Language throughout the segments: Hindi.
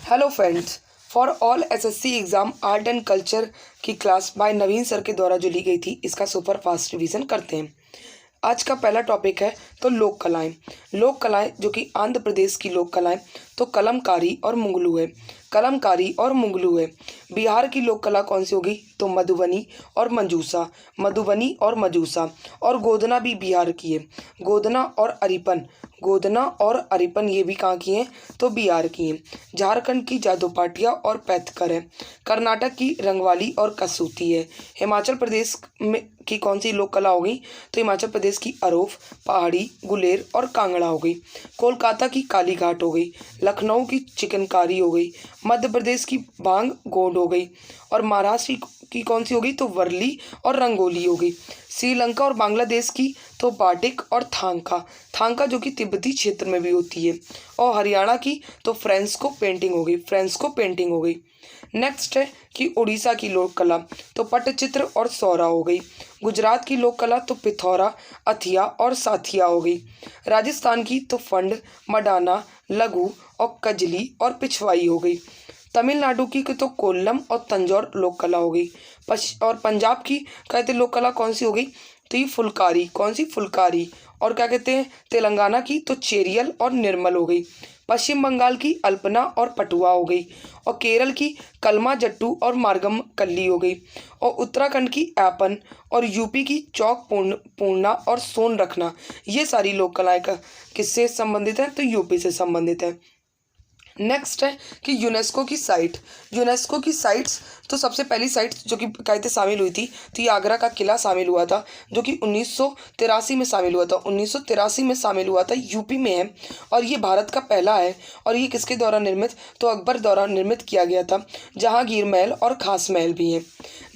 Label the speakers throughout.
Speaker 1: Hello friends, for all SSC exam art and culture की क्लास बाय नवीन सर के द्वारा जो ली गई थी, इसका सुपर फास्ट रिवीजन करते हैं। आज का पहला टॉपिक है तो लोक कलाएं। लोक कलाएं जो कि आंध्र प्रदेश की लोक कलाएं तो कलमकारी और मुंगलू है। कलमकारी और मुंगलू है। बिहार की लोक कला कौन सी होगी तो मधुबनी और मंजूसा। मधुबनी और मंजूसा। और गोदना भी बिहार की है। गोदना और अरिपन। गोदना और अरिपन ये भी कहाँ की हैं तो बिहार की हैं। झारखंड की जादू पाटिया और पैथकर है। कर्नाटक की रंगवाली और कसूती है। हिमाचल प्रदेश में की कौन सी लोक कला हो गई तो हिमाचल प्रदेश की अरोफ, पहाड़ी, गुलेर और कांगड़ा हो गई। कोलकाता की काली घाट हो गई। लखनऊ की चिकनकारी हो गई। मध्य प्रदेश की बांग गोंड हो गई। और महाराष्ट्र की कौन सी हो गई तो वर्ली और रंगोली हो गई। श्रीलंका और बांग्लादेश की तो बाटिक और थांका। थांका जो कि तिब्बती क्षेत्र में भी होती है। और हरियाणा की तो फ्रेंस्को पेंटिंग हो गई। फ्रेंस्को पेंटिंग हो गई। नेक्स्ट है कि उड़ीसा की लोक कला तो पट्टचित्र और सौरा हो गई। गुजरात की लोक कला तो पिथौरा, अथिया और साथिया हो गई। राजस्थान की तो फंड, मडाना, लघु और कजली और पिछवाई हो गई। तमिलनाडु की तो कोल्लम और तंजौर लोक कला हो गई। और पंजाब की कहते लोक कला कौन सी हो गई तो ये फुलकारी। कौन सी फुलकारी। और क्या कहते हैं तेलंगाना की तो चेरियल और निर्मल हो गई। पश्चिम बंगाल की अल्पना और पटुआ हो गई। और केरल की कलमा जट्टू और मार्गम कल्ली हो गई। और उत्तराखंड की ऐपन। और यूपी की चौक पूर्णा और सोन रखना। ये सारी लोक कलाएं का किससे संबंधित है तो यूपी से संबंधित है। नेक्स्ट है कि यूनेस्को की साइट। यूनेस्को की साइट्स तो सबसे पहली साइट जो कि कहते शामिल हुई थी तो ये आगरा का किला शामिल हुआ था जो कि 1983 में शामिल हुआ था। 1983 में शामिल हुआ था। यूपी में है और ये भारत का पहला है। और ये किसके द्वारा निर्मित तो अकबर द्वारा निर्मित किया गया था। जहांगीर महल और खास महल भी हैं।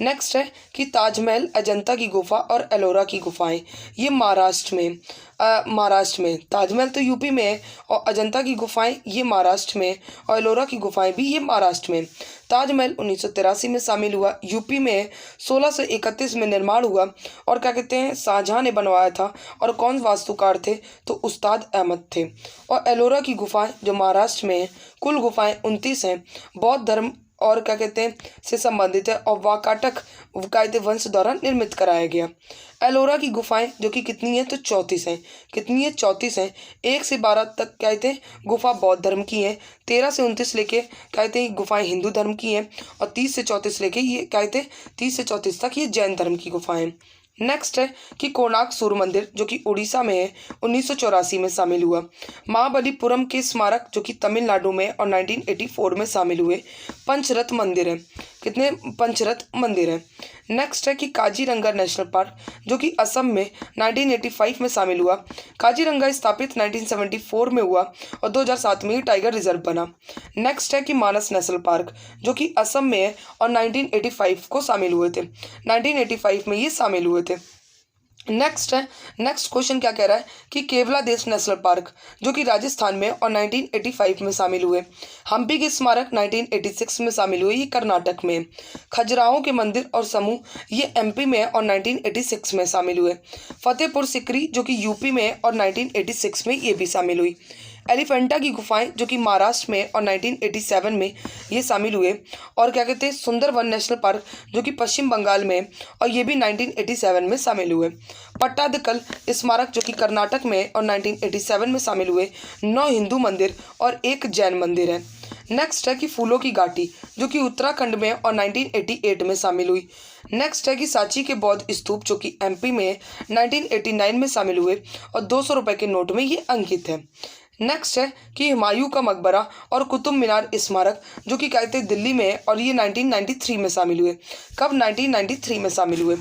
Speaker 1: नेक्स्ट है कि ताजमहल, अजंता की गुफा और एलोरा की गुफाएं ये महाराष्ट्र में। महाराष्ट्र में ताजमहल तो यूपी में है और अजंता की गुफाएं ये महाराष्ट्र में और एलोरा की गुफाएं भी ये महाराष्ट्र में। ताजमहल 1983 में शामिल हुआ, यूपी में 1631 में निर्माण हुआ। और क्या कहते हैं शाहजहां ने बनवाया था। और कौन वास्तुकार थे तो उस्ताद अहमद थे। और एलोरा की गुफाएं जो महाराष्ट्र में है, कुल गुफाएं 29 हैं। बौद्ध धर्म और क्या कहते हैं से संबंधित है और वाकाटक कायदे वंश द्वारा निर्मित कराया गया। एलोरा की गुफाएं जो कि कितनी है तो 34 हैं। कितनी है 34 हैं। 1 से 12 तक कहते हैं गुफा बौद्ध धर्म की हैं। 13 से 29 लेके कहते हैं गुफाएं हिंदू धर्म की हैं। और 30 से 34 लेके ये कहते हैं 30 से 34 तक ये जैन धर्म की गुफाएं। नेक्स्ट है कि कोणार्क सूर्य मंदिर जो कि उड़ीसा में है 1984 में शामिल हुआ। महाबलीपुरम के स्मारक जो कि तमिलनाडु में और 1984 में शामिल हुए। पंचरथ मंदिर है। कितने पंचरथ मंदिर हैं। नेक्स्ट है कि काजीरंगा नेशनल पार्क जो कि असम में 1985 में शामिल हुआ। काजीरंगा स्थापित 1974 में हुआ और 2007 में ही टाइगर रिजर्व बना। नेक्स्ट है कि मानस नेशनल पार्क जो कि असम में है और 1985 को शामिल हुए थे। 1985 में ये शामिल हुए थे। नेक्स्ट है नेक्स्ट क्वेश्चन क्या कह रहा है कि केवलादेश नेशनल पार्क जो कि राजस्थान में और 1985 में शामिल हुए। हम्पी के स्मारक 1986 में शामिल हुए, ये कर्नाटक में। खजुराहो के मंदिर और समूह ये एमपी में और 1986 में शामिल हुए। फतेहपुर सिकरी जो कि यूपी में और 1986 में ये भी शामिल हुई। एलिफेंटा की गुफाएं जो कि महाराष्ट्र में और 1987 में ये शामिल हुए। और क्या कहते हैं सुंदरवन नेशनल पार्क जो कि पश्चिम बंगाल में और ये भी 1987 में शामिल हुए। पट्टादकल स्मारक जो कि कर्नाटक में और 1987 में शामिल हुए। 9 हिंदू मंदिर और 1 जैन मंदिर है। नेक्स्ट है कि फूलों की घाटी जो कि उत्तराखंड में और 1988 में शामिल हुई। नेक्स्ट है कि सांची के बौद्ध स्तूप जो कि एमपी में 1989 में शामिल हुए और 200 रुपये के नोट में ये अंकित है। नेक्स्ट है कि हुमायूं का मकबरा और कुतुब मीनार स्मारक जो कि कहते हैं दिल्ली में और ये 1993 में शामिल हुए। कब 1993 में शामिल हुए।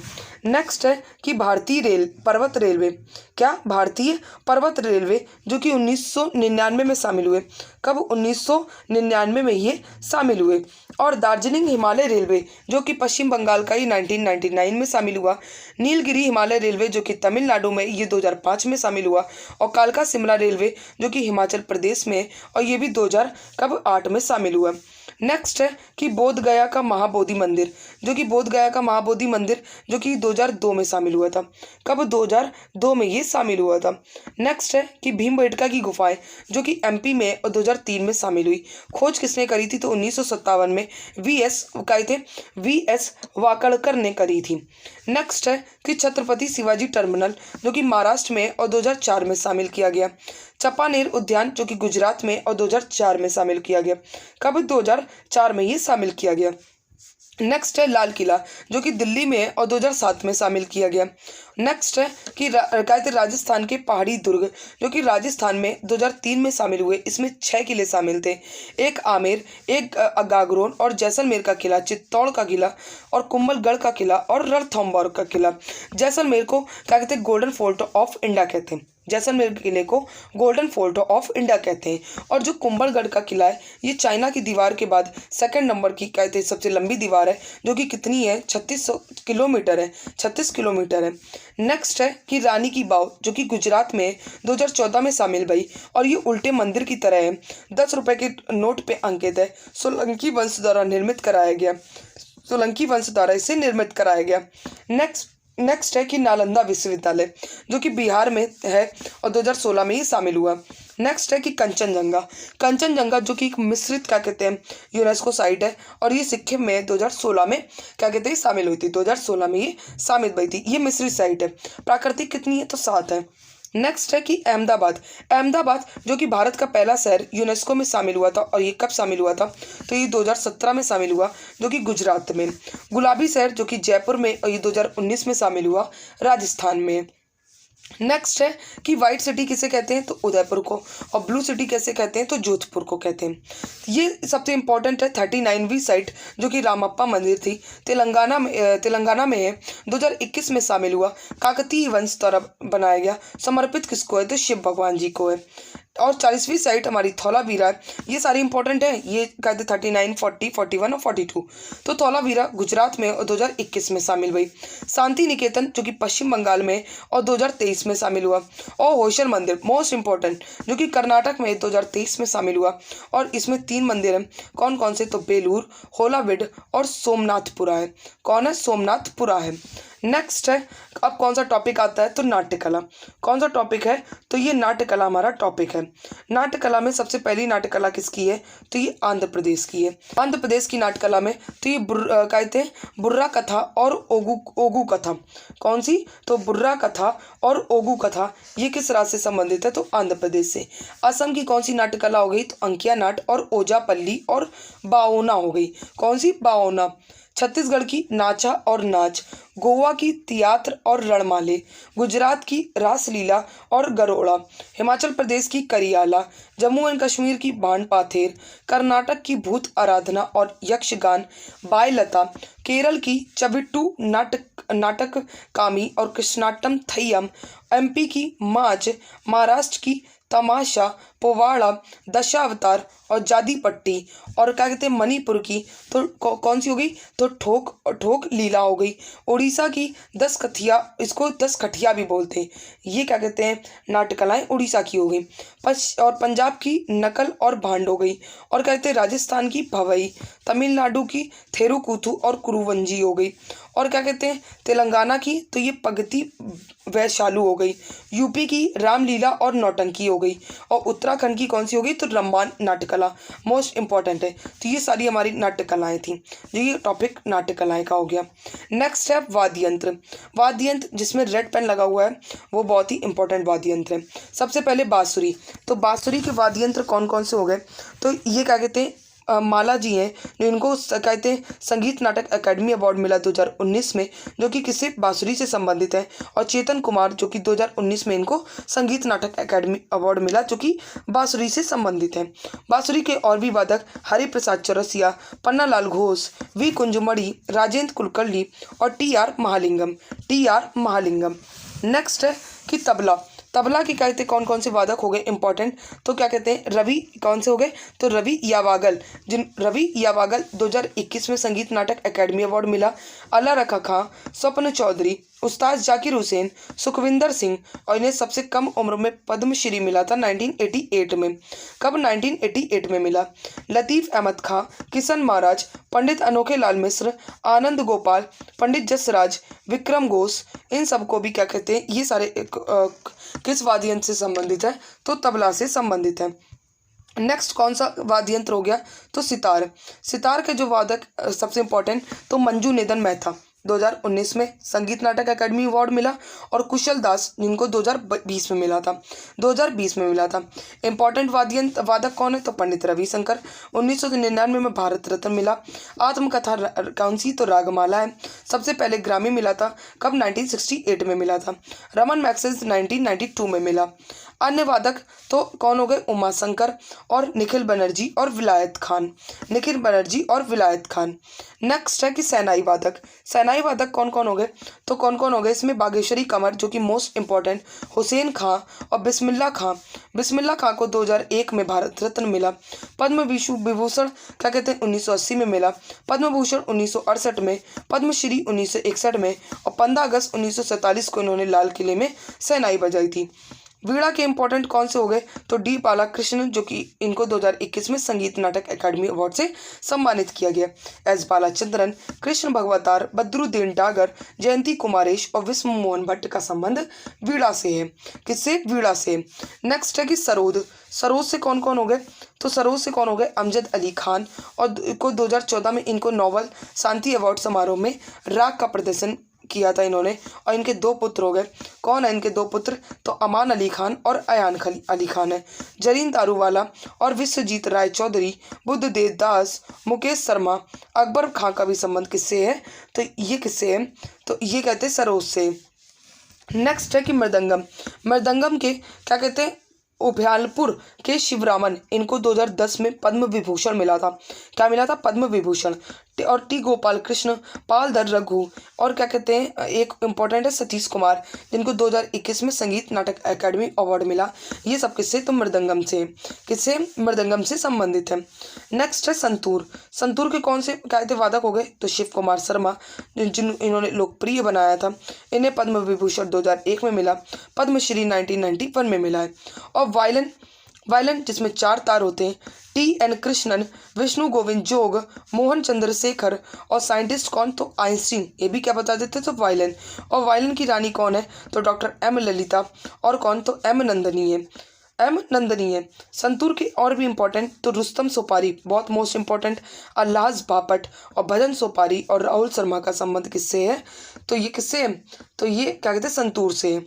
Speaker 1: नेक्स्ट है कि भारतीय पर्वत रेलवे क्या भारतीय पर्वत रेलवे जो कि 1999 में शामिल हुए। कब 1999 में ये शामिल हुए। और दार्जिलिंग हिमालय रेलवे जो कि पश्चिम बंगाल का ही 1999 में शामिल हुआ। नीलगिरी हिमालय रेलवे जो कि तमिलनाडु में ये 2005 में शामिल हुआ। और कालका शिमला रेलवे जो कि हिमाचल प्रदेश में और ये भी 2008 में शामिल हुआ। नेक्स्ट है कि बोध गया का महाबोधि मंदिर, जो कि बोध गया का महाबोधि मंदिर जो कि 2002 में शामिल हुआ था। कब? 2002 में ये शामिल हुआ था। नेक्स्ट है कि भीमबेटका की गुफाएं, जो कि एमपी में और 2003 में शामिल हुई। खोज किसने करी थी? तो 1957 में वीएस वाकड़कर ने करी थी। नेक्स्ट है कि छत्रपति शिवाजी टर्मिनल, जो कि महाराष्ट्र में और 2004 में शामिल किया गया। चंपानेर उद्यान, जो कि गुजरात में और 2004 में शामिल किया गया। कब? 2004 में ये शामिल किया गया। नेक्स्ट है लाल किला, जो कि दिल्ली में और 2007 में शामिल किया गया। नेक्स्ट है कि राजस्थान के पहाड़ी दुर्ग, जो कि राजस्थान में 2003 में शामिल हुए। इसमें 6 किले शामिल थे, एक आमेर, एक गागरोन और जैसलमेर का किला, चित्तौड़ का किला और कुंभलगढ़ का किला और रणथंभौर का किला। जैसलमेर को क्या कहते हैं? गोल्डन फोर्ट ऑफ इंडिया कहते हैं। जैसलमेर किले को गोल्डन फोर्ट ऑफ इंडिया कहते हैं। और जो कुंभलगढ़ का किला है, ये चाइना की दीवार के बाद सेकंड नंबर की कहते हैं सबसे लंबी दीवार है, जो कि कितनी है? 36 किलोमीटर है। 36 किलोमीटर है। नेक्स्ट है कि रानी की वाव, जो कि गुजरात में 2014 में शामिल हुई और ये उल्टे मंदिर की तरह है। 10 रुपए के नोट पे अंकित है। सोलंकी वंश द्वारा निर्मित कराया गया। सोलंकी वंश द्वारा इसे निर्मित कराया गया। नेक्स्ट है कि नालंदा विश्वविद्यालय, जो कि बिहार में है और 2016 में ही शामिल हुआ। नेक्स्ट है कि कंचनजंगा, जो कि एक मिश्रित क्या कहते हैं यूनेस्को साइट है और ये सिक्किम में 2016 में क्या कहते हैं शामिल हुई थी। 2016 में ये शामिल हुई थी। ये मिश्रित साइट है। प्राकृतिक कितनी है? तो 7 है। नेक्स्ट है कि अहमदाबाद, जो कि भारत का पहला शहर यूनेस्को में शामिल हुआ था और ये कब शामिल हुआ था? तो ये 2017 में शामिल हुआ, जो कि गुजरात में। गुलाबी शहर, जो कि जयपुर में और ये 2019 में शामिल हुआ, राजस्थान में। नेक्स्ट है कि व्हाइट सिटी किसे कहते हैं? तो उदयपुर को। और ब्लू सिटी कैसे कहते हैं? तो जोधपुर को कहते हैं। ये सबसे इंपॉर्टेंट है 39वीं साइट, जो कि रामप्पा मंदिर थी, तेलंगाना में है, 2021 में शामिल हुआ। काकतीय वंश द्वारा बनाया गया। समर्पित किसको है? तो शिव भगवान जी को है। और 40वीं साइट हमारी धौलावीरा है। ये सारी इंपॉर्टेंट है। ये कहते 39, 40, 41 और 42। तो धौलावीरा गुजरात में और 2021 में शामिल हुई। शांति निकेतन, जो कि पश्चिम बंगाल में और 2023 में शामिल हुआ। और होयसल मंदिर मोस्ट इंपॉर्टेंट, जो कि कर्नाटक में 2023 में शामिल हुआ। और इसमें 3 मंदिर हैं। कौन कौन से? तो बेलूर, होलाविड और सोमनाथपुरा है। कौन है? सोमनाथपुरा है। नेक्स्ट है, अब कौन सा टॉपिक आता है? तो नाट्यकला। कौन सा टॉपिक है? तो ये नाट्यकला हमारा टॉपिक है। नाट्यकला में सबसे पहली नाट्यकला किसकी है? तो ये आंध्र प्रदेश की है। आंध्र प्रदेश की नाट्यकला में तो ये कहते हैं बुर्रा कथा और ओगू कथा। कौन सी? तो बुर्रा कथा और ओगू कथा। ये किस राज्य से संबंधित है? तो आंध्र प्रदेश से। असम की कौन सी नाट्यकला हो गई? तो अंकिया नाट और ओजापल्ली और बाओना हो गई। कौन सी? बाओना। छत्तीसगढ़ की नाचा और नाच, गोवा की तियात्र और रणमाले, गुजरात की रासलीला और गरोड़ा, हिमाचल प्रदेश की करियाला, जम्मू एंड कश्मीर की बाण पाथेर, कर्नाटक की भूत आराधना और यक्षगान बायलता, केरल की चबिट्टू नाटक कामी और कृष्णाटम थय्यम, एमपी की माच, महाराष्ट्र की तमाशा, पोवाड़ा, दशावतार और जादी पट्टी, और क्या कहते हैं मणिपुर की तो कौन सी हो गई? तो ठोक लीला हो गई। उड़ीसा की 10 कथिया, इसको 10 खटिया भी बोलते हैं। ये क्या कहते हैं? नाट्यकलाएं उड़ीसा की हो गई। और पंजाब की नकल और भांड हो गई। और कहते हैं राजस्थान की भवई, तमिलनाडु की थेरुकूथु और कुरुवंजी हो गई। और क्या कहते हैं तेलंगाना की? तो ये पगती वैशालू हो गई। यूपी की रामलीला और नौटंकी हो गई। और उत्तराखंड की कौन सी हो गई? तो रंबान नाट्यकला मोस्ट इंपॉर्टेंट है। तो ये सारी हमारी नाट्यकलाएं थी। जो ये टॉपिक नाट्यकलाएं का हो गया। नेक्स्ट है वाद्य यंत्र जिसमें रेड पेन लगा हुआ है, वो बहुत ही इंपॉर्टेंट वाद्य यंत्र है। सबसे पहले बांसुरी। तो बांसुरी के वाद्य यंत्र कौन कौन से हो गए? तो ये क्या कहते हैं माला जी हैं, जो इनको कहते हैं संगीत नाटक अकेडमी अवार्ड मिला 2019 में, जो कि किसी बांसुरी से संबंधित है। और चेतन कुमार, जो कि 2019 में इनको संगीत नाटक अकेडमी अवार्ड मिला, जो कि बांसुरी से संबंधित है। बांसुरी के और भी वादक हरि प्रसाद चौरसिया, पन्नालाल घोष, वी कुंजमणि, राजेंद्र कुलकर्णी और टी आर महालिंगम। नेक्स्ट है कि तबला की कहते कौन कौन से वादक हो गए इंपॉर्टेंट? तो क्या कहते हैं रवि, कौन से हो गए? तो रवि यावागल 2021 में संगीत नाटक अकेडमी अवार्ड मिला। अल्लाह रखा खां, स्वप्न चौधरी, उस्ताद जाकिर हुसैन, सुखविंदर सिंह, और इन्हें सबसे कम उम्र में पद्मश्री मिला था 1988 में। कब? 1988 में मिला। लतीफ़ अहमद खां, किशन महाराज, पंडित अनोखे लाल मिश्र, आनंद गोपाल, पंडित जसराज, विक्रम घोष, इन सबको भी क्या कहते हैं, ये सारे किस वाद्य यंत्र से संबंधित है? तो तबला से संबंधित है। नेक्स्ट कौन सा वाद्य यंत्र हो गया? तो सितार। सितार के जो वादक सबसे इंपॉर्टेंट तो मंजू निधन मेहता, 2019 में संगीत नाटक अकादमी अवार्ड मिला, और कुशल दास, जिनको 2020 में मिला था, 2020 में मिला था। इंपॉर्टेंट वादक कौन है? तो पंडित रविशंकर, 1999 में भारत रत्न मिला। आत्मकथा कौन सी? तो रागमाला है। सबसे पहले ग्रामी मिला था कब? 1968 में मिला था। रमन मैग्सेसे 1992 में मिला। अन्य वादक तो कौन हो गए? उमा शंकर और निखिल बनर्जी और विलायत खान, निखिल बनर्जी और विलायत खान। नेक्स्ट है कि सेनाई वादक। सेनाई वादक कौन कौन हो गए? तो कौन कौन हो गए इसमें? बागेश्वरी कमर, जो कि मोस्ट इंपॉर्टेंट, हुसैन खां और बिस्मिल्लाह खां। बिस्मिल्लाह खां को 2001 में भारत रत्न मिला। पद्म विभूषण क्या कहते हैं? 1980 में मिला। पद्म भूषण 1968 में, पद्मश्री 1961 में, और 15 अगस्त 1947 को इन्होंने लाल किले में सेनाई बजाई थी। वीणा के इंपॉर्टेंट कौन से हो गए? तो डी बालाकृष्ण, जो कि इनको 2021 में संगीत नाटक अकादमी अवार्ड से सम्मानित किया गया। एस बालाचंद्रन, कृष्ण भगवतार, बद्रुद्दीन डागर, जयंती कुमारेश और विश्व मोहन भट्ट का संबंध वीणा से है। किससे? वीणा से। नेक्स्ट है कि सरोद। सरोद से कौन कौन हो गए? तो सरोद से कौन हो गए? अमजद अली खान, और को 2014 में इनको नोबल शांति अवार्ड समारोह में राग का प्रदर्शन किया था इन्होंने, और इनके दो पुत्र हो गए। कौन है इनके दो पुत्र? तो अमान अली खान और अयान अली खान है। जरीन दारूवाला और विश्वजीत राय चौधरी, बुद्धदेव दास, मुकेश शर्मा, अकबर खां का भी संबंध किससे है? तो ये किससे है? तो ये कहते हैं सरोज से। नेक्स्ट है कि मृदंगम। मृदंगम के क्या कहते हैं? उभयालपुर के शिवरामन, इनको 2010 में पद्म विभूषण मिला था। क्या मिला था? पद्म विभूषण। और टी गोपाल कृष्ण, पालधर रघु, और क्या कहते हैं, एक इम्पॉर्टेंट है सतीश कुमार, जिनको 2021 में संगीत नाटक अकादमी अवार्ड मिला। ये सब किससे? तो मृदंगम से। किससे? मृदंगम से संबंधित है। नेक्स्ट है संतूर। संतूर के कौन से क्या कहते वादक हो गए? तो शिव कुमार शर्मा, इन्होंने लोकप्रिय बनाया था। इन्हें पद्म विभूषण 2001 में मिला, पद्मश्री 1991 में मिला है। और वायलिन जिसमें 4 तार होते हैं, टी.एन. कृष्णन, विष्णु गोविंद जोग, मोहन चंद्रशेखर, और साइंटिस्ट कौन? तो आइंस्टीन। ये भी क्या बता देते? तो वायलिन। और वायलिन की रानी कौन है? तो डॉक्टर एम ललिता, और कौन? तो एम नंदनी है। एम नंदनी है। संतूर के और भी इंपॉर्टेंट तो रुस्तम सोपारी, बहुत मोस्ट इंपॉर्टेंट, अल्लाज बापट और भजन सोपारी और राहुल शर्मा का संबंध किससे है? तो ये किससे है? तो ये क्या कहते हैं? संतूर से है।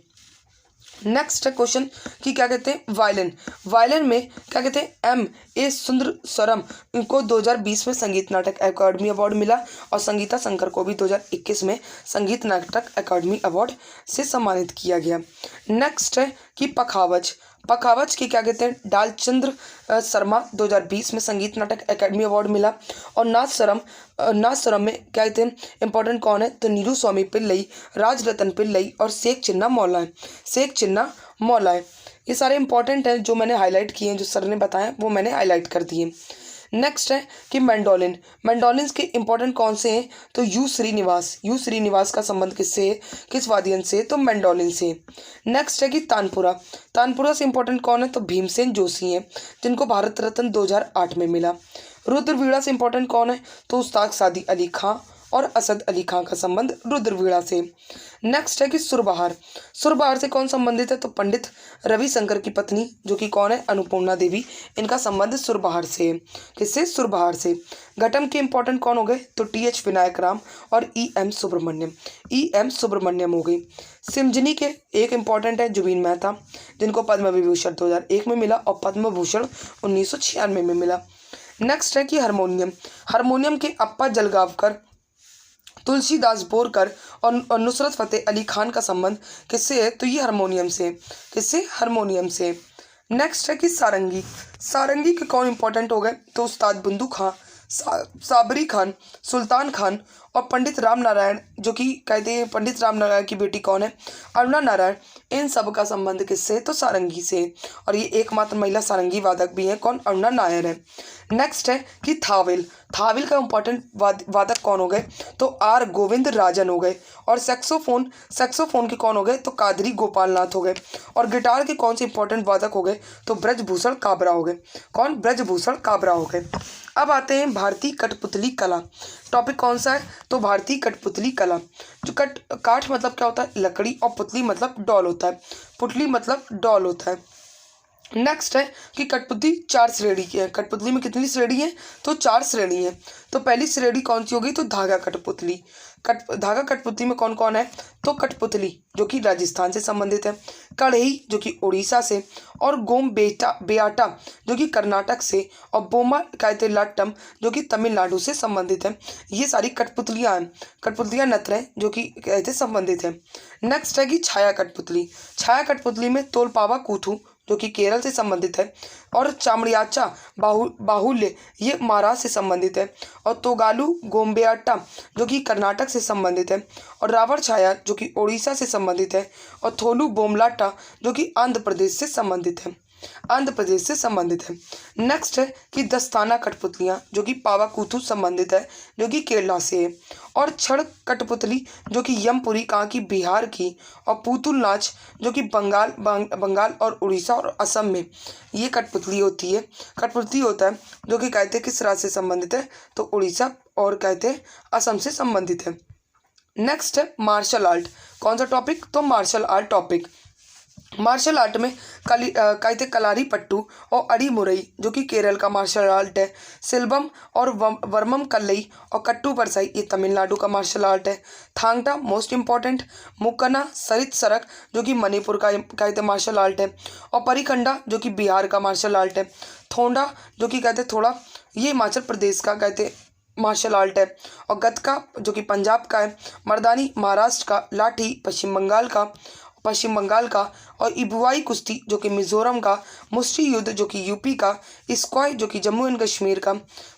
Speaker 1: नेक्स्ट है क्वेश्चन कि क्या कहते हैं? वायलिन। वायलिन में क्या कहते हैं? एम ए सुंदरस्वरम, इनको 2020 में संगीत नाटक अकादमी अवार्ड मिला, और संगीता शंकर को भी 2021 में संगीत नाटक अकादमी अवार्ड से सम्मानित किया गया। नेक्स्ट है कि पखावज। पखावज की क्या कहते हैं? डालचंद्र शर्मा, 2020 में संगीत नाटक अकादमी अवार्ड मिला। और नादस्वरम में क्या कहते हैं? इंपॉर्टेंट कौन है? तो नीरू स्वामी पिल्लई, राज रतन पिल्लई और शेख चिन्ना मौला है। शेख चिन्ना मौला है। ये सारे इंपॉर्टेंट हैं जो मैंने हाईलाइट किए हैं, जो सर ने बताया वो मैंने हाईलाइट कर दिए। नेक्स्ट है कि मैंडोलिन। मैंडोलिन्स के इंपॉर्टेंट कौन से हैं? तो यू श्रीनिवास का संबंध किससे है? किस वाद्य यंत्र से? तो मैंडोलिन से। नेक्स्ट है कि तानपुरा। तानपुरा से इंपॉर्टेंट कौन है? तो भीमसेन जोशी हैं, जिनको भारत रत्न 2008 में मिला। रुद्रवीणा से इंपॉर्टेंट कौन है? तो उस्ताद सादी अली खां और असद अली खां का संबंध रुद्रवीणा से। नेक्स्ट है कि सुरबहार। सुरबहार से कौन संबंधित है? तो पंडित रविशंकर की पत्नी, जो कि कौन है? अन्नपूर्णा देवी, इनका संबंध सुरबहार से। किससे? सुरबहार से। घटम के इंपॉर्टेंट कौन हो गए? तो टी.एच. विनायक राम और ई.एम. सुब्रमण्यम हो गई। सिमजनी के एक इंपॉर्टेंट है जुबीन मेहता, जिनको पद्म विभूषण 2001 में मिला और पद्म भूषण 1996 में मिला। नेक्स्ट है कि हारमोनियम के अप्पा जलगावकर, तुलसीदास बोरकर और नुसरत फतेह अली खान का संबंध किससे है? तो ये हारमोनियम से। किससे? हारमोनियम से। नेक्स्ट है कि सारंगी के कौन इंपॉर्टेंट हो गए? तो उस्ताद बुंदू खां, साबरी खान, सुल्तान खान और पंडित राम नारायण, जो कि कहते हैं पंडित राम नारायण की बेटी कौन है? अरुणा नारायण। इन सब का संबंध किससे? तो सारंगी से। और ये एकमात्र महिला सारंगी वादक भी है। कौन? अरुणा नायर है। नेक्स्ट है कि थाविल। थाविल का इंपॉर्टेंट वादक कौन हो गए? तो आर गोविंद राजन हो गए। और सैक्सोफोन के कौन हो गए? तो कादरी गोपालनाथ हो गए। और गिटार के कौन से इंपॉर्टेंट वादक हो गए? तो ब्रजभूषण काबरा हो गए। कौन? ब्रजभूषण काबरा हो गए। अब आते हैं भारतीय कठपुतली कला। टॉपिक कौन सा है? तो भारतीय कठपुतली कला। जो काठ मतलब क्या होता है? लकड़ी, और पुतली मतलब डॉल होता है। पुतली मतलब डॉल होता है। नेक्स्ट है कि कठपुतली 4 श्रेणी की है। कठपुतली में कितनी श्रेणी है? तो 4 श्रेणी है। तो पहली श्रेणी कौन सी होगी? तो धागा कठपुतली। धागा कठपुतली में कौन कौन है? तो कठपुतली जो कि राजस्थान से संबंधित है, कढ़ई जो कि उड़ीसा से, और गोम बेआटा जो कि कर्नाटक से, और बोमा कहते लाट्टम जो कि तमिलनाडु से संबंधित है। ये सारी कठपुतलियाँ हैं, कठपुतलियाँ नत्र हैं जो कि कहते संबंधित है। नेक्स्ट है कि छाया कठपुतली। छाया कठपुतली में तोलपावा कूथू जो कि केरल से संबंधित है, और चामड़ियाचा बाहुल्य ये महाराष्ट्र से संबंधित है, और तोगालू गोम्बेआट्टा जो कि कर्नाटक से संबंधित है, और रावण छाया जो कि ओडिशा से संबंधित है, और थोलू बोमलाटा जो कि आंध्र प्रदेश से संबंधित है। नेक्स्ट है कि दस्ताना कठपुतलियाँ जो कि पावाकूथू संबंधित है जो कि केरला से है, और छड़ कठपुतली जो कि यमपुरी कहाँ की? बिहार की, और पुतुल नाच जो कि बंगाल और उड़ीसा और असम में ये कठपुतली होती है। कठपुतली होता है जो कि कहते हैं किस राज्य से संबंधित है? तो उड़ीसा और कहते हैं असम से संबंधित है। नेक्स्ट है मार्शल आर्ट। कौन सा टॉपिक? तो martial art topic. Martial art में कहते कलारी पट्टू और अड़ी मुरई जो कि केरल का मार्शल आर्ट है। सिल्बम और वर्मम कल्लई और कट्टू परसाई ये तमिलनाडु का मार्शल आर्ट है। Thangta most important. मुक्कना सरित सरक जो कि मणिपुर का कहते मार्शल आर्ट है, और परिखंडा जो कि बिहार का मार्शल आर्ट है। थोंडा जो कि कहते थोड़ा ये हिमाचल प्रदेश का कहते मार्शल आर्ट है, और गतका जो कि पंजाब का है। मर्दानी महाराष्ट्र का। लाठी पश्चिम बंगाल का, और इबुआई कुश्ती जो कि मिजोरम का। मुष्टि युद्ध जो कि यूपी का। स्क्वाय जो कि जम्मू एंड कश्मीर का।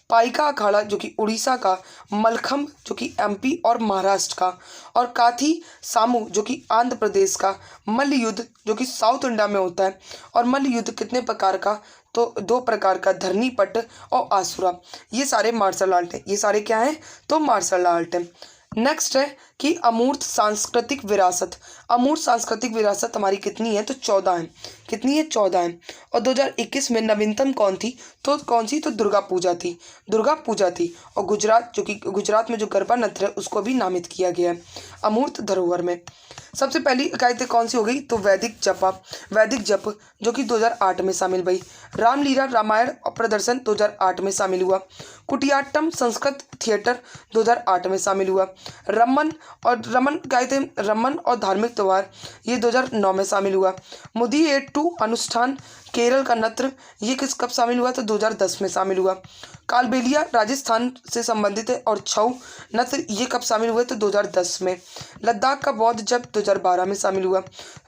Speaker 1: पाइका अखाड़ा जो कि उड़ीसा का। मलखम्ब जो कि एमपी और महाराष्ट्र का, और काथी सामू जो कि आंध्र प्रदेश का। मल्ल युद्ध जो कि साउथ इंडिया में होता है। और मल्ल युद्ध कितने प्रकार का? तो 2 प्रकार का, धरनीपट और आसुरा। ये सारे मार्शल आर्ट हैं। ये सारे क्या हैं? तो मार्शल आर्ट हैं। नेक्स्ट है कि अमूर्त सांस्कृतिक विरासत। अमूर्त सांस्कृतिक विरासत हमारी कितनी है? तो 14 है। कितनी है? 14 है। और 2021 में नवीनतम कौन थी? तो कौन सी? तो दुर्गा पूजा थी। और गुजरात में जो गरबा नृत्य है उसको भी नामित किया गया है अमूर्त धरोहर में। सबसे पहली इकाई कौन सी हो गई? तो वैदिक जप जो कि 2008 में शामिल हुई। रामलीला रामायण प्रदर्शन 2008 में शामिल हुआ। कुटियाट्टम संस्कृत थिएटर 2008 में शामिल हुआ। रमन और धार्मिक त्यौहार ये 2009 में शामिल हुआ। मुदियेट्टू अनुष्ठान केरल का नृत्य ये कब शामिल हुआ? तो 2010 में शामिल हुआ। कालबेलिया राजस्थान से संबंधित है, और छऊ नृत्य ये कब शामिल हुए? तो 2010 में। लद्दाख का बौद्ध जप 2012 में शामिल हुआ।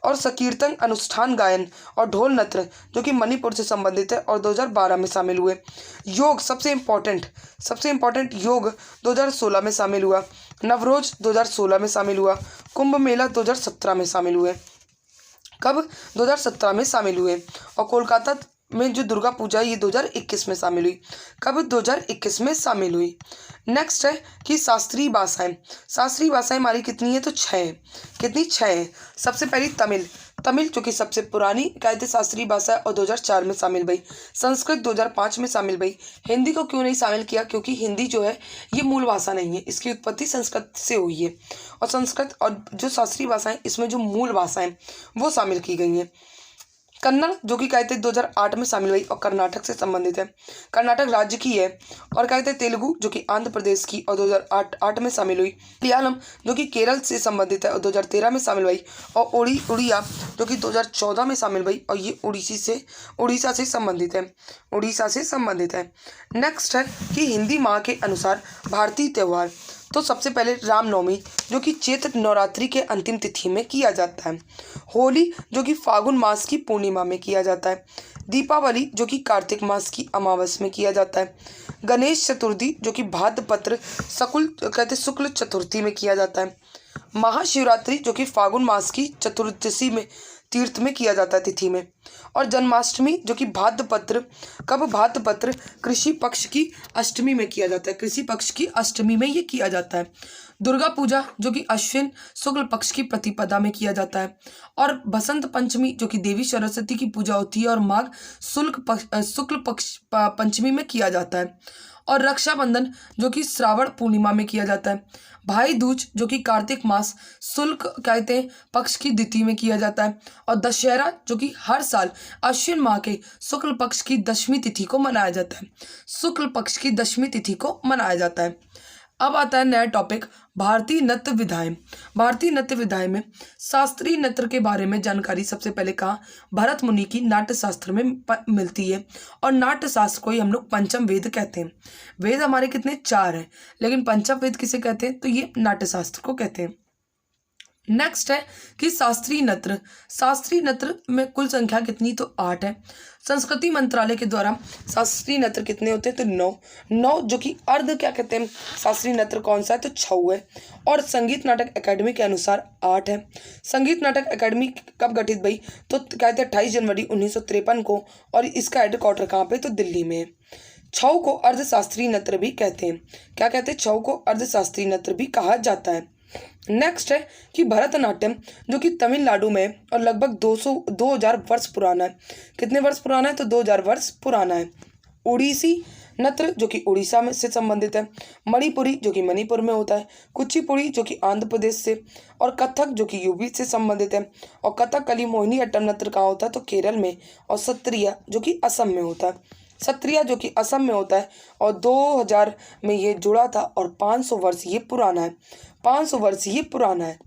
Speaker 1: और संकीर्तन अनुष्ठान गायन और ढोल नृत्य जो कि मणिपुर से संबंधित है और 2012 में शामिल हुए। योग सबसे इम्पोर्टेंट योग 2016 में शामिल हुआ। नवरोज 2016 में शामिल हुआ। कुंभ मेला 2017 में शामिल हुए। कब? 2017 में शामिल हुए। और कोलकाता में जो दुर्गा पूजा ये 2021 में शामिल हुई। कब? 2021 में शामिल हुई। नेक्स्ट है कि शास्त्रीय भाषाएं हमारी कितनी है? तो 6 है। कितनी? 6 है। सबसे पहली तमिल जो कि सबसे पुरानी कहते शास्त्रीय भाषा है और 2004 में शामिल हुई। संस्कृत 2005 में शामिल हुई। हिंदी को क्यों नहीं शामिल किया? क्योंकि हिंदी जो है ये मूल भाषा नहीं है, इसकी उत्पत्ति संस्कृत से हुई है। और संस्कृत और जो शास्त्रीय भाषाएं इसमें जो मूल भाषाएं वो शामिल की गई हैं। कन्नड़ जो कि कहते 2008 में शामिल हुई और कर्नाटक से संबंधित है, कर्नाटक राज्य की है। और कहते तेलुगु जो कि आंध्र प्रदेश की और 2008 में शामिल हुई। मलयालम जो कि केरल से संबंधित है और 2013 में शामिल हुई। और उड़िया जो कि 2014 में शामिल हुई और ये उड़ीसा से संबंधित है। नेक्स्ट है कि हिंदी माह के अनुसार भारतीय त्यौहार। तो सबसे पहले रामनवमी जो कि चैत्र नवरात्रि के अंतिम तिथि में किया जाता है। होली जो कि फागुन मास की पूर्णिमा में किया जाता है। दीपावली जो कि कार्तिक मास की अमावस में किया जाता है। गणेश चतुर्थी जो कि भाद्रपद शुक्ल चतुर्थी में किया जाता है। महाशिवरात्रि जो कि फागुन मास की चतुर्दशी में तीर्थ में किया जाता है, तिथि में। और जन्माष्टमी जो कि भाद्रपत्र, कब? भाद्रपत्र कृषि पक्ष की अष्टमी में किया जाता है, कृषि पक्ष की अष्टमी में ये किया जाता है। दुर्गा पूजा जो कि अश्विन शुक्ल पक्ष की प्रतिपदा में किया जाता है। और बसंत पंचमी जो कि देवी सरस्वती की पूजा होती है और माघ शुक्ल पक्ष पंचमी में किया जाता है। और रक्षाबंधन जो कि श्रावण पूर्णिमा में किया जाता है। भाई दूज जो कि कार्तिक मास शुक्ल कहते हैं पक्ष की द्वितीय में किया जाता है। और दशहरा जो कि हर साल अश्विन माह के शुक्ल पक्ष की दशमी तिथि को मनाया जाता है, शुक्ल पक्ष की दशमी तिथि को मनाया जाता है। अब आता है नया टॉपिक, भारतीय नृत्य विधाएं। भारतीय नृत्य विधाएं में शास्त्रीय नृत्य के बारे में जानकारी सबसे पहले कहाँ? भरत मुनि की नाट्य शास्त्र में मिलती है। और नाट्य शास्त्र को ही हम लोग पंचम वेद कहते हैं। वेद हमारे कितने? 4 हैं, लेकिन पंचम वेद किसे कहते हैं? तो ये नाट्य शास्त्र को कहते हैं। नेक्स्ट है कि शास्त्रीय नृत्य। शास्त्रीय नृत्य में कुल संख्या कितनी? तो 8 है। संस्कृति मंत्रालय के द्वारा शास्त्रीय नृत्य कितने होते हैं? तो 9 जो कि अर्ध क्या कहते हैं शास्त्रीय नृत्य कौन सा है? तो छऊ है। और संगीत नाटक अकेडमी के अनुसार 8 है। संगीत नाटक अकेडमी कब गठित भई? तो कहते हैं 28 जनवरी 1953 को। और इसका हेडक्वार्टर कहाँ पे? तो दिल्ली में है। छऊ को अर्धशास्त्रीय नृत्य भी कहते हैं। क्या कहते हैं? छऊ को अर्धशास्त्रीय नृत्य भी कहा जाता है। नेक्स्ट है कि भरतनाट्यम जो कि तमिलनाडु में और लगभग 2000 वर्ष पुराना है। कितने वर्ष पुराना है? तो 2000 वर्ष पुराना है। उड़ीसी नृत्य जो कि उड़ीसा में से संबंधित है। मणिपुरी जो कि मणिपुर में होता है। कुचिपुड़ी जो कि आंध्र प्रदेश से। और कथक जो कि यूपी से संबंधित है। और कथकली मोहिनीअट्टम नृत्य कहाँ होता है? तो केरल में। और सत्रिया जो कि असम में होता है। सत्रिया जो कि असम में होता है और 2000 में ये जुड़ा था और 500 वर्ष ये पुराना है। 500 वर्ष ये पुराना है।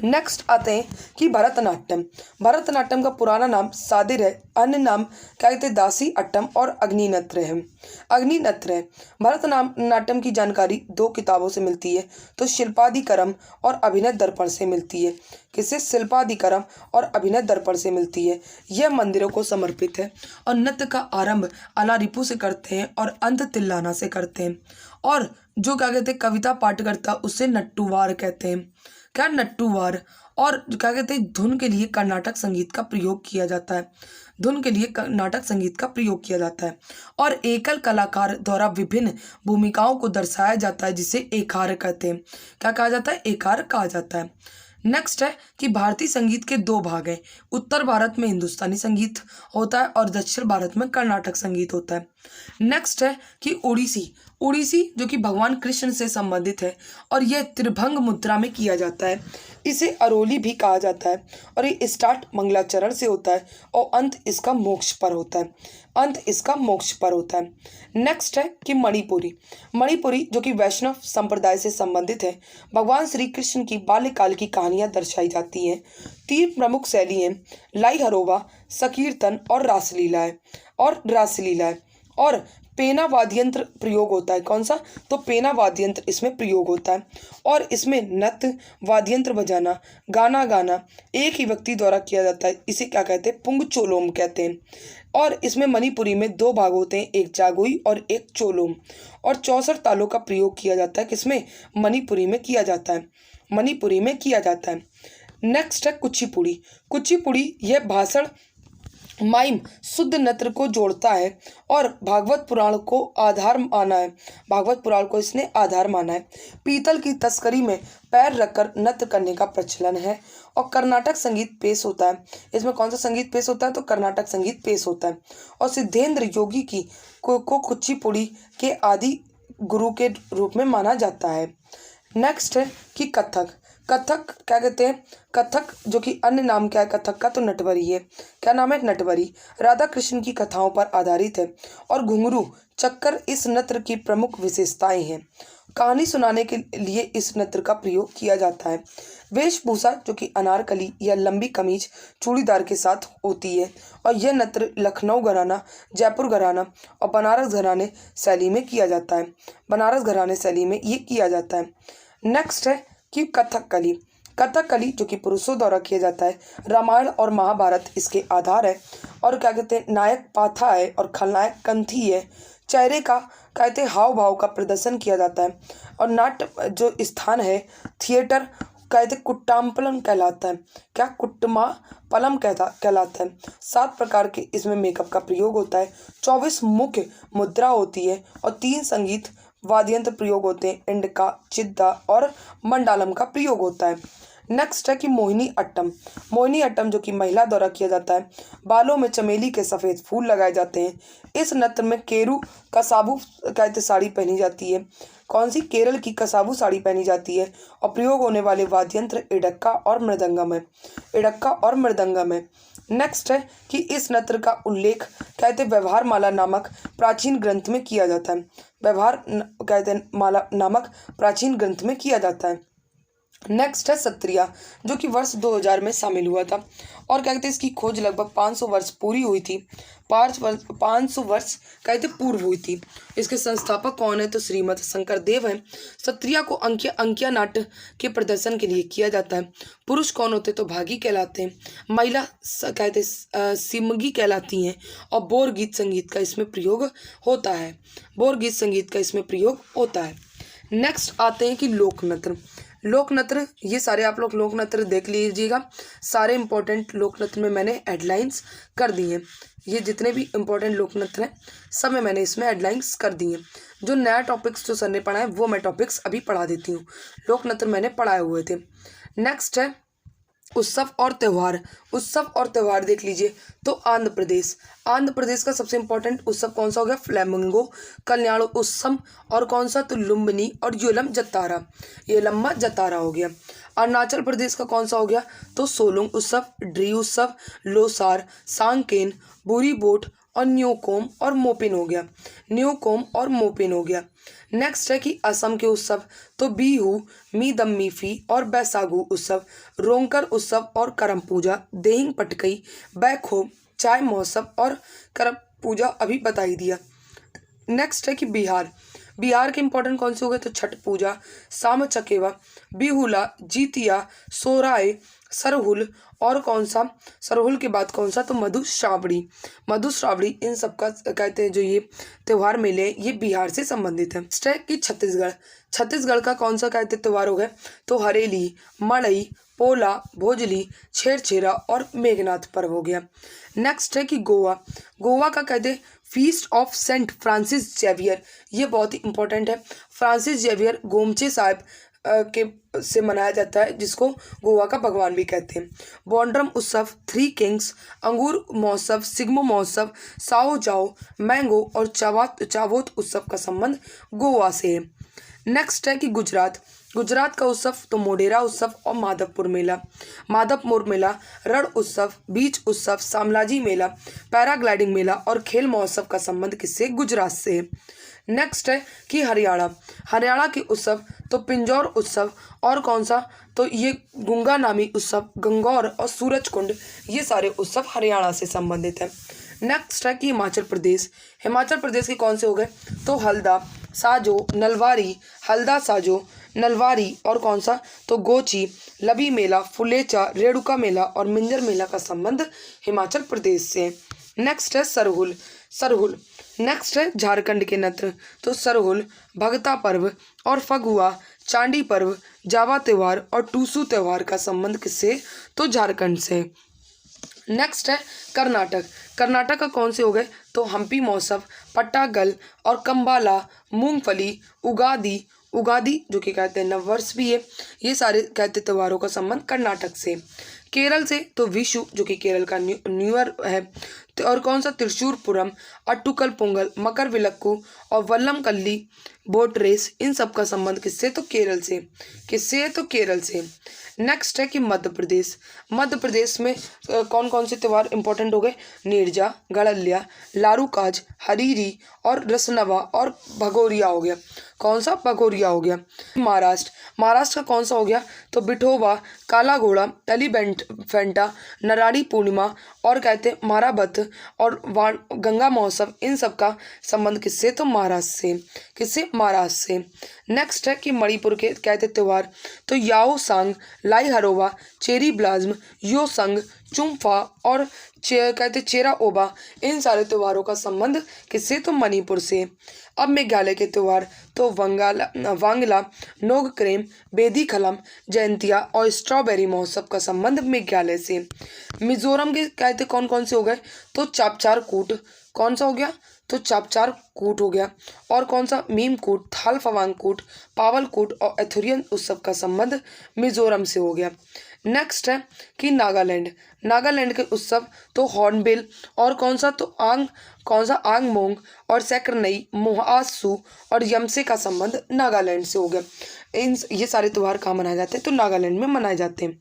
Speaker 1: नेक्स्ट आते हैं कि भरतनाट्यम। भरतनाट्यम का पुराना नाम सादिर है, अन्य नाम क्या कहते हैं? दासी अट्टम और अग्नि नृत्य है। अग्नि नृत्य है। भरतनाट्यम की जानकारी 2 किताबों से मिलती है, तो शिल्पादिकरम और अभिनय दर्पण से मिलती है। किससे? शिल्पादिकरम और अभिनय दर्पण से मिलती है। यह मंदिरों को समर्पित है। और नृत्य का आरंभ अलारिपू से करते हैं और अंत तिल्लाना से करते हैं। और जो क्या कहते हैं कविता पाठ करता उसे नट्टूवार कहते हैं। क्या? नट्टूवार। और क्या कहते हैं धुन के लिए कर्नाटक संगीत का प्रयोग किया जाता है। धुन के लिए कर्नाटक संगीत का प्रयोग किया जाता है। और एकल कलाकार द्वारा विभिन्न भूमिकाओं को दर्शाया जाता है, जिसे एकार कहते हैं। क्या कहा जाता है? एकार कहा जाता है। नेक्स्ट है कि भारतीय संगीत के 2 भाग हैं। उत्तर भारत में हिंदुस्तानी संगीत होता है और दक्षिण भारत में कर्नाटक संगीत होता है। नेक्स्ट है कि ओडिसी। ओडिसी जो कि भगवान कृष्ण से संबंधित है और यह त्रिभंग मुद्रा में किया जाता है। इसे अरोली भी कहा जाता है। और ये स्टार्ट मंगलाचरण से होता है और अंत इसका मोक्ष पर होता है। अंत इसका मोक्ष पर होता है। नेक्स्ट है कि मणिपुरी। मणिपुरी जो कि वैष्णव संप्रदाय से संबंधित है। भगवान श्री कृष्ण की बाल्यकाल की कहानियां दर्शाई जाती हैं। 3 प्रमुख शैली हैं, लाई हरोबा, संकीर्तन और रासलीला है। और पेना वाद्य यंत्र प्रयोग होता है। कौन सा? तो पेना वाद्य यंत्र इसमें प्रयोग होता है। और इसमें नृत्य, वाद्य यंत्र बजाना, गाना गाना एक ही व्यक्ति द्वारा किया जाता है। इसे क्या कहते हैं? पुंगचोलोम कहते हैं। और इसमें मणिपुरी में 2 भाग होते हैं, एक जागुई और एक चोलोम। और 64 तालों का प्रयोग किया जाता है। किसमें? मणिपुरी में किया जाता है। मणिपुरी में किया जाता है। नेक्स्ट है कुचिपुड़ी। कुचिपुड़ी यह भाषण माइम शुद्ध नृत्य को जोड़ता है और भागवत पुराण को आधार माना है। भागवत पुराण को इसने आधार माना है। पीतल की तस्करी में पैर रखकर नृत्य करने का प्रचलन है। और कर्नाटक संगीत पेश होता है। इसमें कौन सा संगीत पेश होता है? तो कर्नाटक संगीत पेश होता है। और सिद्धेंद्र योगी को कुचिपुड़ी के आदि गुरु के रूप में माना जाता है। नेक्स्ट है कि कथक। कथक क्या कहते हैं? कथक जो कि अन्य नाम क्या है कथक का? तो नटवरी है। क्या नाम है? नटवरी। राधा कृष्ण की कथाओं पर आधारित है। और घुंघरू चक्कर इस नृत्य की प्रमुख विशेषताएं हैं। कहानी सुनाने के लिए इस नृत्य का प्रयोग किया जाता है। वेशभूषा जो कि अनारकली या लंबी कमीज चूड़ीदार के साथ होती है। और यह नृत्य लखनऊ घराना, जयपुर घराना और बनारस घराने शैली में किया जाता है। बनारस घराने शैली में ये किया जाता है। नेक्स्ट है कि कथकली। कथकली जो कि पुरुषों द्वारा किया जाता है। रामायण और महाभारत इसके आधार है। और क्या कहते हैं? नायक पाथा है और खलनायक कंथी है। चेहरे का कहते हैं हाव भाव का प्रदर्शन किया जाता है। और नाट्य जो स्थान है थिएटर कहते कुट्टामपलम कहलाता है। क्या? कुट्टमापलम कहलाता है। 7 प्रकार के इसमें मेकअप का प्रयोग होता है। 24 मुख्य मुद्रा होती है और 3 संगीत वाद्ययंत्र प्रयोग होते हैं। इंडका, चिद्दा और मंडालम का प्रयोग होता है। नेक्स्ट है कि मोहिनी अट्टम। मोहिनी अट्टम जो कि महिला द्वारा किया जाता है। बालों में चमेली के सफ़ेद फूल लगाए जाते हैं। इस नृत्य में केरू कसाबू कहते साड़ी पहनी जाती है। कौन सी? केरल की कसाबू साड़ी पहनी जाती है। और प्रयोग होने वाले वाद्य यंत्र इडक्का और मृदंगम है। इडक्का और मृदंगम है। नेक्स्ट है कि इस नृत्य का उल्लेख कहते व्यवहार माला नामक प्राचीन ग्रंथ में किया जाता है। व्यवहार कहते माला नामक प्राचीन ग्रंथ में किया जाता है। नेक्स्ट है सत्रिया, जो कि वर्ष 2000 में शामिल हुआ था और क्या कहते हैं इसकी खोज लगभग 500 वर्ष पूरी हुई थी। 500 वर्ष कहते पूर्व हुई थी। इसके संस्थापक कौन है? तो श्रीमद शंकर देव हैं। सत्रिया को अंकिया नाट्य के प्रदर्शन के लिए किया जाता है। पुरुष कौन होते? तो भागी कहलाते हैं। महिला कहते सिमगी कहलाती हैं और बोर गीत संगीत का इसमें प्रयोग होता है। बोर गीत संगीत का इसमें प्रयोग होता है। नेक्स्ट आते हैं कि लोक नृत्य। लोक नृत्य, ये सारे आप लोग लोक नृत्य देख लीजिएगा। सारे इंपॉर्टेंट लोक नृत्य में मैंने हेडलाइंस कर दी हैं। ये जितने भी इंपॉर्टेंट लोक नृत्य हैं सब में मैंने इसमें हेडलाइंस कर दी हैं। जो नया टॉपिक्स जो सर ने पढ़ा है वो मैं टॉपिक्स अभी पढ़ा देती हूँ। लोक नृत्य मैंने पढ़ाए हुए थे। नेक्स्ट है उत्सव और त्यौहार। उत्सव और त्यौहार देख लीजिए तो आंध्र प्रदेश का सबसे इंपॉर्टेंट उत्सव कौन सा हो गया? फ्लैमिंगो कल्याण उत्सव। और कौन सा? तो लुम्बिनी और येलम्मा जतारा हो गया। अरुणाचल प्रदेश का कौन सा हो गया? तो सोलुंग उत्सव, ड्री उत्सव, लोसार, सांकेन, बुरी बोट और न्यूकोम और मोपिन हो गया। नेक्स्ट है कि असम के उत्सव तो बिहू, मी दम्मीफी और बैसागु उत्सव, रोंगकर उत्सव और करम पूजा, देहिंग पटकई, बैखो, चाय महोत्सव और करम पूजा अभी बता ही दिया। नेक्स्ट है कि बिहार के इंपॉर्टेंट कौन से हो गए? तो छठ पूजा, साम चकेवा, बिहुला, जीतिया, सोराय, सरहुल और कौन सा? सरहुल के बाद कौन सा? तो मधुश्रावणी। इन सब का कहते हैं जो ये त्यौहार मेले ये बिहार से संबंधित है। नेक्स्ट है कि छत्तीसगढ़ का कौन सा कहते त्यौहार हो गए? तो हरेली, मड़ई, पोला, भोजली, छेरछेरा और मेघनाथ पर्व हो गया। नेक्स्ट है कि गोवा का कहते feast of Saint Francis Xavier. ये बहुत ही इंपॉर्टेंट है। फ्रांसिस जेवियर गोमचे साहब के से मनाया जाता है, जिसको गोवा का भगवान भी कहते हैं। बॉन्ड्रम उत्सव, 3 किंग्स, अंगूर महोत्सव, सिग्मो महोत्सव, साओ जाओ, मैंगो और चावोत उत्सव का संबंध गोवा से है। नेक्स्ट है कि गुजरात का उत्सव तो मोढेरा उत्सव और माधवपुर मेला, रण उत्सव, बीच उत्सव, सामलाजी मेला, पैराग्लाइडिंग मेला और खेल महोत्सव का संबंध किससे? गुजरात से है। नेक्स्ट है कि हरियाणा के उत्सव तो पिंजौर उत्सव और कौन सा? तो ये गुंगा नामी उत्सव, गंगौर और सूरजकुंड, ये सारे उत्सव हरियाणा से संबंधित है। नेक्स्ट है कि हिमाचल प्रदेश के कौन से हो गए? तो हल्दा साजो नलवारी और कौन सा? तो गोची, लबी मेला, फुलेचा, रेणुका मेला और मिंजर मेला का संबंध हिमाचल प्रदेश से। नेक्स्ट है सरहुल। नेक्स्ट है झारखंड के नृत्य तो सरहुल, भगता पर्व और फगुआ, चांडी पर्व, जावा त्योहार और टूसू त्योहार का संबंध किससे? तो झारखंड से। नेक्स्ट है कर्नाटक का कौन से हो गए? तो हम्पी महोत्सव, पट्टागल और कंबाला, मूंगफली, उगादी जो कि कहते हैं नववर्ष भी है। ये सारे कहते त्योहारों का संबंध कर्नाटक से। केरल से तो विशु जो कि केरल का न्यू ईयर है। तो और कौन सा? त्रिशूरपुरम, अट्टुकल पोंगल, मकर विलक्कू और वल्लम कल्ली बोट रेस, इन सब का संबंध किससे? तो केरल से। तो केरल से। नेक्स्ट है कि मध्य प्रदेश में कौन कौन से त्यौहार इंपॉर्टेंट हो गए? नीरजा, गड़ल्या, लारूकाज, हरीरी और रसनवा और भगोरिया हो गया। कौन सा? भगोरिया हो गया। महाराष्ट्र का कौन सा हो गया? तो बिठोबा, काला घोड़ा, फेंटा, नराड़ी पूर्णिमा और कहते हैं माराबथ और गंगा महोत्सव, इन सब का संबंध किससे? तो महाराष्ट्र से। नेक्स्ट है कि मणिपुर के कहते त्यौहार तो याओ सांग, लाई हरोवा, चेरी ब्लाज्म, यो संग, चुम्फा और कहते चेरा ओबा, इन सारे त्योहारों का संबंध किससे? तो मणिपुर से। अब मेघालय के त्योहार तो वांगला, नोगक्रेम, बेदी खलम, जयंतिया और स्ट्रॉबेरी महोत्सव का संबंध मेघालय से। मिजोरम के कहते कौन कौन से हो गए? तो चापचार कूट, कौन सा हो गया? तो चापचार कूट हो गया। और कौन सा? मीम कूट, थाल फवांग कूट, पावल कूट और एथुरियन उत्सव का संबंध मिजोरम से हो गया। नेक्स्ट है कि नागालैंड, नागालैंड के उत्सव तो हॉर्नबिल और कौन सा? तो आंगमोंग और सैक्रनई, मोहासू और यमसे का संबंध नागालैंड से हो गया। ये सारे त्योहार कहाँ मनाए जाते हैं? तो नागालैंड में मनाए जाते हैं।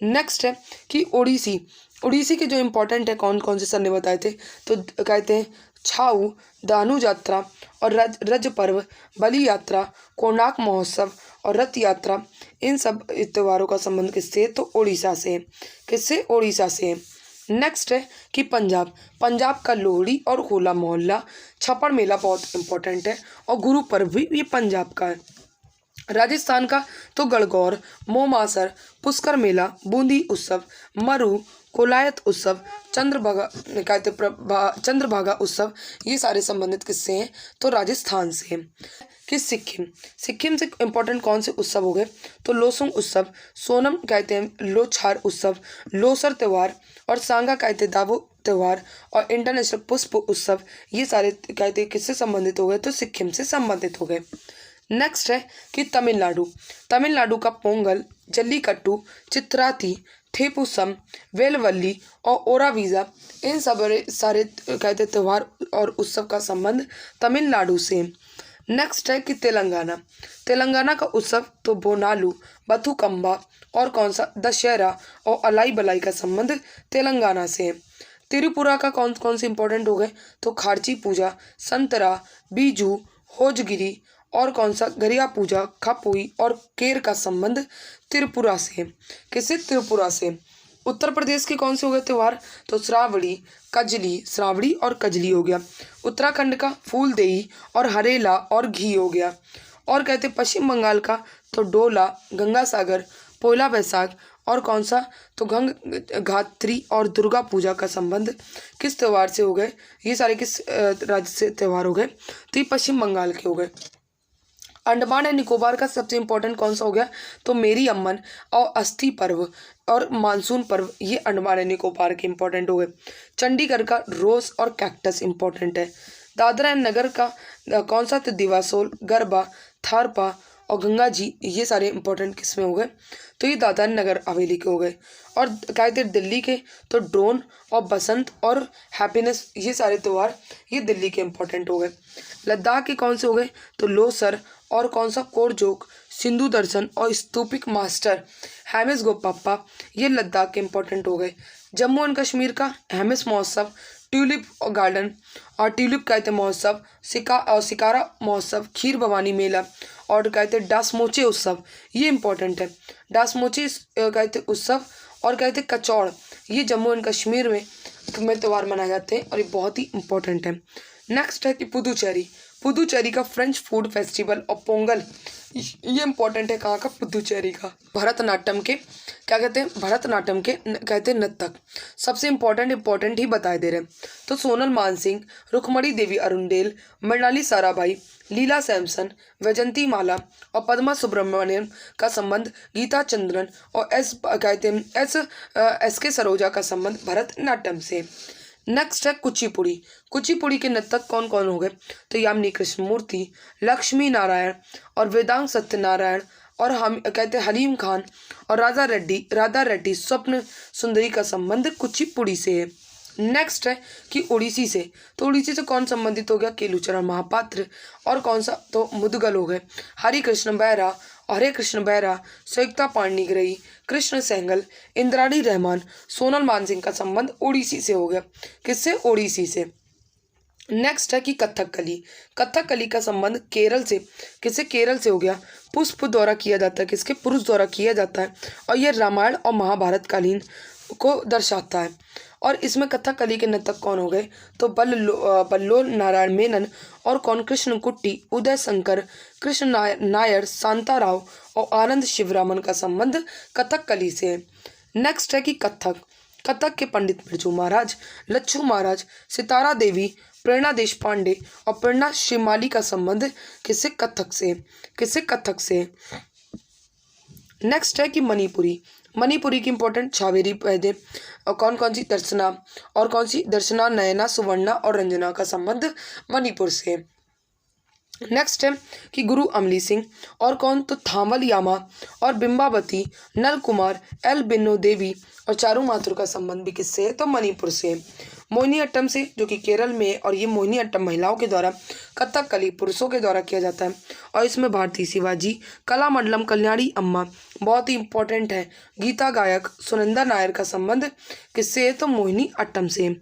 Speaker 1: नेक्स्ट है कि ओडिसी, ओडिसी के जो इम्पोर्टेंट है कौन कौन से सर ने बताए थे? तो कहते हैं छाऊ, दानु यात्रा और रज पर्व, बलि यात्रा, कोणार्क महोत्सव और रथ यात्रा, इन सब त्योहारों का संबंध किससे? तो उड़ीसा से। किससे? उड़ीसा से। नेक्स्ट है कि पंजाब, पंजाब का लोहड़ी और होला मोहल्ला, छप्पड़ मेला बहुत इंपॉर्टेंट है और गुरु पर्व भी ये पंजाब का है। राजस्थान का तो गणगौर, मोमासर, पुष्कर मेला, बूंदी उत्सव, मरु, कोलायत उत्सव, चंद्रभागा उत्सव, ये सारे संबंधित किससे हैं? तो राजस्थान से हैं। कि सिक्किम, सिक्किम से इम्पोर्टेंट कौन से उत्सव हो गए? तो लोसुंग उत्सव, सोनम कहते हैं लोछार उत्सव, लोसर त्यौहार और सांगा कहते हैं दावो त्यौहार और इंटरनेशनल पुष्प उत्सव, ये सारे कहते हैं किससे संबंधित हो गए? तो सिक्किम से संबंधित हो गए। नेक्स्ट है कि तमिलनाडु, तमिलनाडु का पोंगल, जल्लीकट्टू, चित्राती, थेपुसम, वेलवल्ली और ओरावीजा, इन सब सारे कहते त्यौहार और उत्सव का संबंध तमिलनाडु से। नेक्स्ट है कि तेलंगाना, तेलंगाना का उत्सव तो बोनालू, बथुकम्बा और कौन सा? दशहरा और अलाई बलाई का संबंध तेलंगाना से। त्रिपुरा का कौन कौन से इंपॉर्टेंट हो गए? तो खार्ची पूजा, संतरा, बीजू, होजगिरी और कौन सा? गरिया पूजा, खपुई और केर का संबंध त्रिपुरा से। किससे? त्रिपुरा से। उत्तर प्रदेश के कौन से हो गए त्यौहार? तो श्रावणी, कजली, श्रावणी और कजली हो गया। उत्तराखंड का फूलदेई और हरेला और घी हो गया। और कहते पश्चिम बंगाल का तो डोला, गंगा सागर, पोयला बैसाख और कौन सा? तो घात्री और दुर्गा पूजा का संबंध किस त्यौहार से हो गए? ये सारे किस राज्य से त्यौहार हो गए? तो ये पश्चिम बंगाल के हो गए। अंडमान एंड निकोबार का सबसे इम्पोर्टेंट कौन सा हो गया? तो मेरी अम्मन और अस्थि पर्व और मानसून पर्व, ये अंडमान एंड निकोबार के इम्पोर्टेंट हो गए। चंडीगढ़ का रोज और कैक्टस इम्पोर्टेंट है। दादरा एंड नगर का कौन सा? तो दिवासोल, गरबा, थारपा और गंगा जी, ये सारे इंपॉर्टेंट किसमें हो गए? तो ये दादरा नगर हवेली के हो गए। और कहते दिल्ली के तो ड्रोन और बसंत और हैप्पीनेस, ये सारे त्यौहार ये दिल्ली के इंपॉर्टेंट हो गए। लद्दाख के कौन से हो गए? तो लोसर और कौन सा? कोरजोक, सिंधु दर्शन और स्तूपिक मास्टर, हैमिस गोपापा, ये लद्दाख के इंपॉर्टेंट हो गए। जम्मू एंड कश्मीर का हेमिस महोत्सव, ट्यूलिप गार्डन और ट्यूलिप कहते महोत्सव, सिकारा महोत्सव, खीर भवानी मेला और कहते डासमोचे उत्सव, ये इंपॉर्टेंट है। डासमोचे कहते उत्सव और कहते कचौड़, ये जम्मू एंड कश्मीर में त्यौहार मनाए जाते हैं और ये बहुत ही इंपॉर्टेंट है। नेक्स्ट है कि पुदुचेरी, पुदुचेरी का फ्रेंच फूड फेस्टिवल और पोंगल, ये इंपॉर्टेंट है। कहाँ का? पुदुचेरी का। भरतनाट्यम के क्या कहते हैं? भरतनाट्यम के कहते हैं नर्तक, सबसे इंपॉर्टेंट ही बताए दे रहे हैं। तो सोनल मानसिंह, रुक्मणी देवी अरुंडेल, मृणाली साराभाई, लीला सैमसन, वैजंती माला और पद्मा सुब्रमण्यम का संबंध गीता चंद्रन और एस के सरोजा का संबंध भरतनाट्यम से। नेक्स्ट है कुचिपुड़ी, कुचिपुड़ी के नर्तक कौन कौन हो गए? तो यामिनी कृष्णमूर्ति, लक्ष्मी नारायण और वेदांग सत्यनारायण और हम कहते हैं हलीम खान और राधा रेड्डी स्वप्न सुंदरी का संबंध कुचिपुड़ी से है। नेक्स्ट है कि उड़ीसी से, तो उड़ीसी से कौन संबंधित हो गया? केलुचरण महापात्र और कौन सा? तो मुदगल हो गए। हरे कृष्ण बेहरा, संयुक्ता पाणिग्रही, कृष्ण सहगल, इंद्राणी रहमान, सोनल मानसिंह का संबंध ओडिसी से हो गया। किससे? ओडिसी से। नेक्स्ट है कि कथकली, कथकली का संबंध केरल से, किससे? केरल से हो गया। पुष्प द्वारा किया जाता है, किसके? पुरुष द्वारा किया जाता है और यह रामायण और महाभारत कालीन को दर्शाता है। और इसमें कथकली के नर्तक कौन हो गए? तो बल्लोल नारायण मेनन और कौन? कृष्ण कुट्टी, उदय शंकर, कृष्ण नायर, शांताराव और आनंद शिवरामन का संबंध कथकली से है। नेक्स्ट है कि कथक, कथक के पंडित बिरजू महाराज, लच्छू महाराज, सितारा देवी, प्रेरणा देशपांडे और प्रेरणा शिमाली का संबंध किससे? कथक से। नेक्स्ट है कि मणिपुरी की इंपॉर्टेंट छावेरी पहदे और कौन कौन सी? दर्शना, और कौन सी? दर्शना, नयना, सुवर्णा और रंजना का संबंध मणिपुर से। नेक्स्ट है कि गुरु अमली सिंह और कौन? तो थामल यामा और बिंबावती, नल कुमार, एल बिन्नो देवी और चारू माथुर का संबंध भी किससे है? तो मणिपुर से। मोहिनीअट्टम से, जो कि केरल में है, और ये मोहिनीअट्टम महिलाओं के द्वारा, कथकली पुरुषों के द्वारा किया जाता है और इसमें भारती शिवाजी, कलामंडलम कल्याणी अम्मा बहुत ही इंपॉर्टेंट है, गीता गायक, सुनंदा नायर का संबंध किससे है? तो मोहिनीअट्टम से।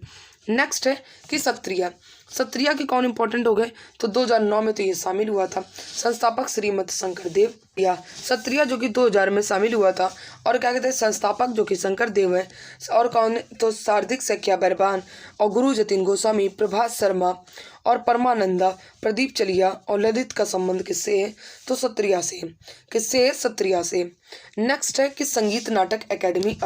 Speaker 1: नेक्स्ट है कि सत्रिया के कौन इंपॉर्टेंट हो गए? तो 2009 में तो ये शामिल हुआ था। संस्थापक श्रीमद शंकर देव, या सत्रिया जो कि 2000 में शामिल हुआ था। और क्या कहते हैं? संस्थापक जो कि शंकर देव है। और कौन? तो शारदिक सख्या बैरबान और गुरु जतिन गोस्वामी, प्रभात शर्मा और परमानंदा, प्रदीप चलिया और ललित का संबंध किससे है? तो सत्रिया से। किससे है? सत्रिया से। नेक्स्ट है कि संगीत नाटक अकेडमी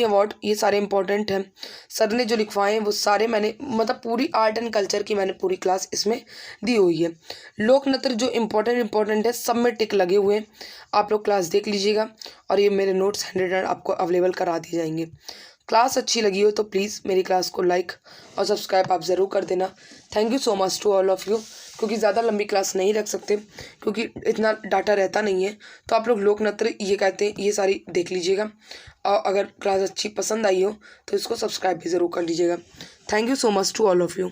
Speaker 1: अवार्ड, ये सारे इंपॉर्टेंट हैं। सर ने जो लिखवाए हैं वो सारे मैंने, मतलब पूरी आर्ट एंड कल्चर की मैंने पूरी क्लास इसमें दी हुई है। लोक नृत्य जो इंपॉर्टेंट है सब में टिक लगे हुए हैं, आप लोग क्लास देख लीजिएगा और ये मेरे नोट्स 100 आपको अवेलेबल करा दिए जाएंगे। क्लास अच्छी लगी हो तो प्लीज़ मेरी क्लास को लाइक और सब्सक्राइब आप ज़रूर कर देना। Thank you so much to all of you. क्योंकि ज़्यादा लंबी क्लास नहीं रख सकते क्योंकि इतना डाटा रहता नहीं है, तो आप लोग लोक नृत्य ये कहते हैं ये सारी देख लीजिएगा और अगर क्लास अच्छी पसंद आई हो तो इसको सब्सक्राइब भी ज़रूर कर लीजिएगा। Thank you so much to all of you.